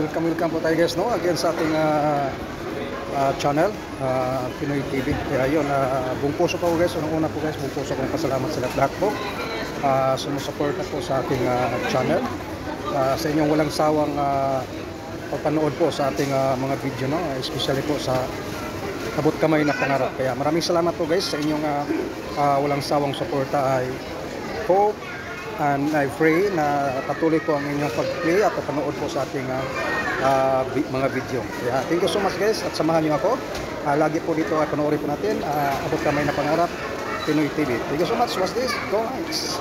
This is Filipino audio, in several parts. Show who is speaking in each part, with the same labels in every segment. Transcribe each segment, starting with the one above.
Speaker 1: welcome po tayo guys, no? Again sa ating channel, Pinoy TV. Kaya yun, buong puso po guys. Unang-una po guys, buong puso kong pasalamat sa lahat po. Sumusuporta po sa ating channel. Sa inyong walang sawang pagpanood po sa ating mga video, no? Especially po sa Abot Kamay na Pangarap. Kaya maraming salamat po guys sa inyong walang sawang suporta. I hope and I pray na patuloy po ang inyong pag-play at panood po sa ating mga video. Kaya thank you so much guys at samahan niyo ako. Lagi po dito panoorin po natin Abot Kamay na Pangarap, Pinoy TV. Thank you so much. Watch this. Go Knights!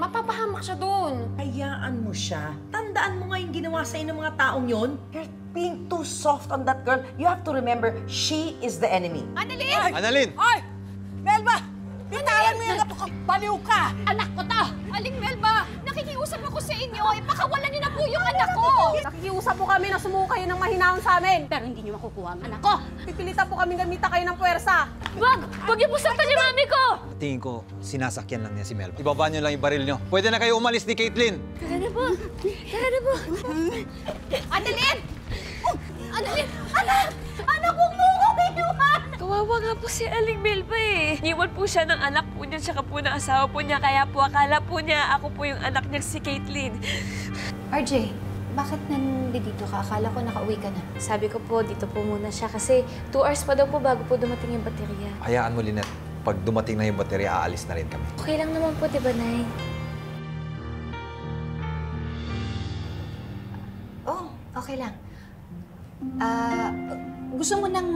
Speaker 2: Mapapahamak siya doon.
Speaker 3: Hayaan mo siya. Tandaan mo nga yung ginawa sa'yo ng mga taong yon. You're being too soft on that girl. You have to remember, she is the enemy.
Speaker 2: Annalyn!
Speaker 4: Annalyn!
Speaker 3: Oy! Melba! Bitayan mo yung anak ko! Baliw ka!
Speaker 2: Anak ko to! Aling Melba! Nakikiusap ako sa inyo. Ipakawalan niyo na po yung anak ko!
Speaker 5: Nakikiusap po kami na sumuko kayo ng mahinahon sa amin.
Speaker 2: Pero hindi niyo makukuha ang anak ko!
Speaker 5: Pipilitan po kami gamita kayo ng puwersa.
Speaker 2: Wag! Wag niyo po saktan yung mami ko!
Speaker 4: Tingin ko, sinasakyan lang niya si Melba. Ibaba niyo lang yung baril niyo. Pwede na kayo umalis ni Caitlyn.
Speaker 2: Tara na po! Tara na po! Annalyn! Annalyn! Anak! Anak, huwag mo ko inuwan!
Speaker 6: Kawawa nga po si Aling Melba eh. Niwan po siya ng anak po niya tsaka po ng asawa po niya. Kaya po akala po niya ako po yung anak niya si Caitlyn.
Speaker 2: RJ, bakit nandito ka? Akala ko nakauwi ka na.
Speaker 6: Sabi ko po, dito po muna siya kasi 2 hours pa daw po bago po dumating yung baterya.
Speaker 4: Hayaan mo, Lynette. Pag dumating na yung baterya, aalis na rin kami.
Speaker 6: Okay lang naman po, di ba, Nay?
Speaker 2: Oh, okay lang. Gusto mo ng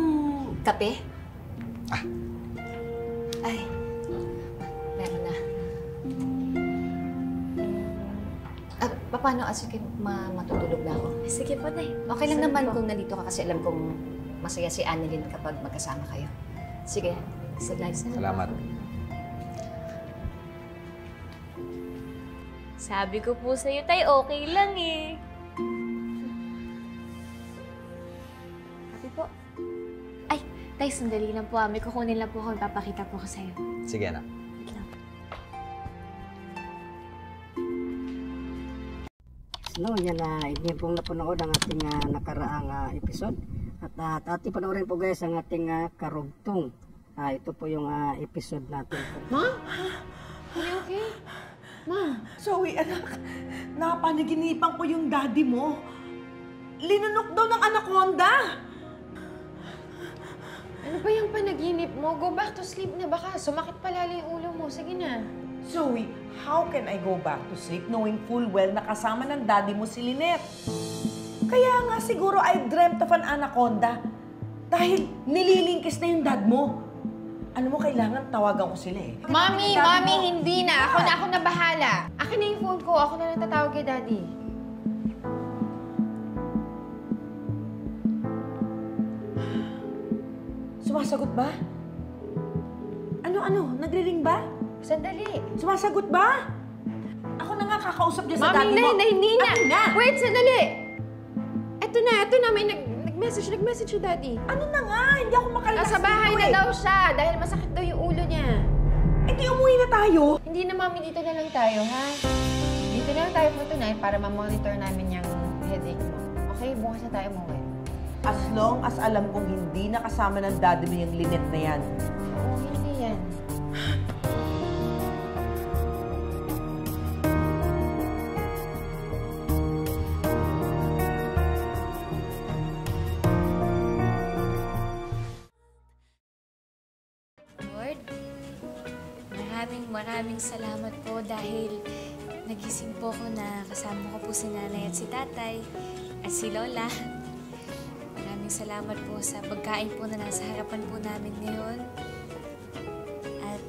Speaker 2: kape? Ay, meron na. Paano? Sige, matutulog na ako.
Speaker 6: Sige po, Nay.
Speaker 2: Okay lang naman kung nandito ka kasi alam kong masaya si Annalyn kapag magkasama kayo. Sige,
Speaker 4: Salamat.
Speaker 6: Sabi ko po sa'yo, Tay, okay lang eh. Sabi po. Ay, Tay, sandali lang po. May kukunin lang po ako. Papakita po ko sa'yo.
Speaker 4: Sige, anak.
Speaker 7: No, yan hindi pong napanood ang ating nakaraang episode. At ating panoorin po guys ang ating karugtong. Ito po yung episode natin.
Speaker 2: Ma? Okay? Ma?
Speaker 3: Zoe, anak, napanaginipan ko yung daddy mo. Linunok daw ng anaconda.
Speaker 8: Ano ba yung panaginip mo? Go back to sleep na baka. Sumakit palalo yung ulo mo. Sige na.
Speaker 3: Zoe, how can I go back to sleep knowing full well na kasama ng daddy mo si Lynette? Kaya nga siguro I dreamt of an anaconda dahil nililingkis na yung dad mo. Ano mo, kailangan tawagan ko sila eh.
Speaker 8: Mami, hindi na. Ako na bahala. Akin na yung phone ko. Ako na lang tatawag kay Daddy.
Speaker 3: Sumasagot ba? Ano? Nagre-ring ba?
Speaker 8: Sandali.
Speaker 3: Sumasagot ba? Ako na nga kakausap niya sa daddy mo.
Speaker 8: Mami, hindi na.
Speaker 3: Ako na!
Speaker 8: Wait, sandali. Ito na. May nag-message si Daddy.
Speaker 3: Ano na nga? Hindi ako makalakas
Speaker 8: Nasa bahay
Speaker 3: dito
Speaker 8: na daw siya dahil masakit daw yung ulo niya.
Speaker 3: Eh di umuwi na tayo.
Speaker 8: Hindi na, Mami. Dito na lang tayo, ha? Dito na lang tayo for tonight para ma-monitor namin yung headache mo. Okay? Bukas na tayo umuwi.
Speaker 3: As long as alam kong hindi nakasama ng daddy mo yung Lynette na yan.
Speaker 8: Oo, hindi yan.
Speaker 6: Lord, maraming salamat po dahil nagising po ko na kasama ko po si nanay at si tatay at si Lola. Maraming salamat po sa pagkain po na nasa harapan po namin ngayon. At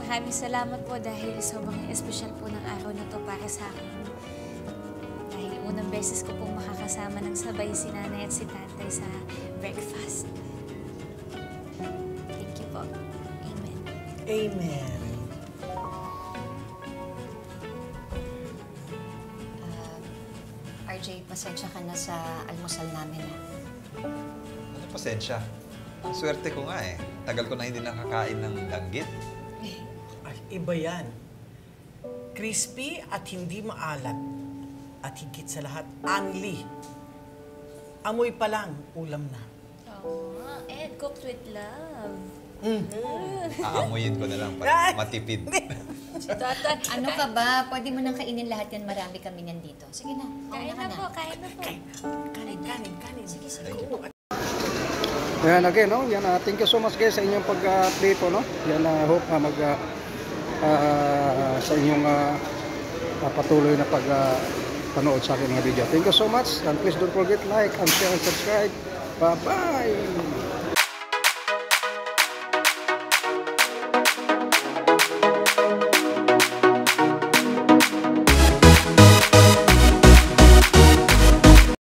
Speaker 6: maraming salamat po dahil sobrang espesyal po ng araw na to para sa akin. Dahil unang beses ko pong makakasama ng sabay si nanay at si tatay sa breakfast. Thank you po. Amen.
Speaker 3: Amen.
Speaker 2: RJ, pasensya ka na sa almusal namin.
Speaker 4: Ano pasensya? Swerte ko nga eh. Tagal ko na hindi nakakain ng danggit.
Speaker 9: Ay, iba yan. Crispy at hindi maalat. At higit sa lahat, anli. Amoy pa lang, ulam na.
Speaker 6: Oh, and cooked with love.
Speaker 4: Aamuyin ko na lang para matipid.
Speaker 6: Si Tatay.
Speaker 2: Ano ka ba? Pwede mo nang kainin lahat yan. Marami kami nandito. Sige na.
Speaker 6: Kain na po, kain na po.
Speaker 9: Kanin.
Speaker 2: Sige, sige.
Speaker 1: Yan again, no? Yan, thank you so much guys sa inyong pag-play po, no? Yan, hope sa inyong patuloy na panood sa aking mga video. Thank you so much and please don't forget like and share and subscribe. Bye-bye!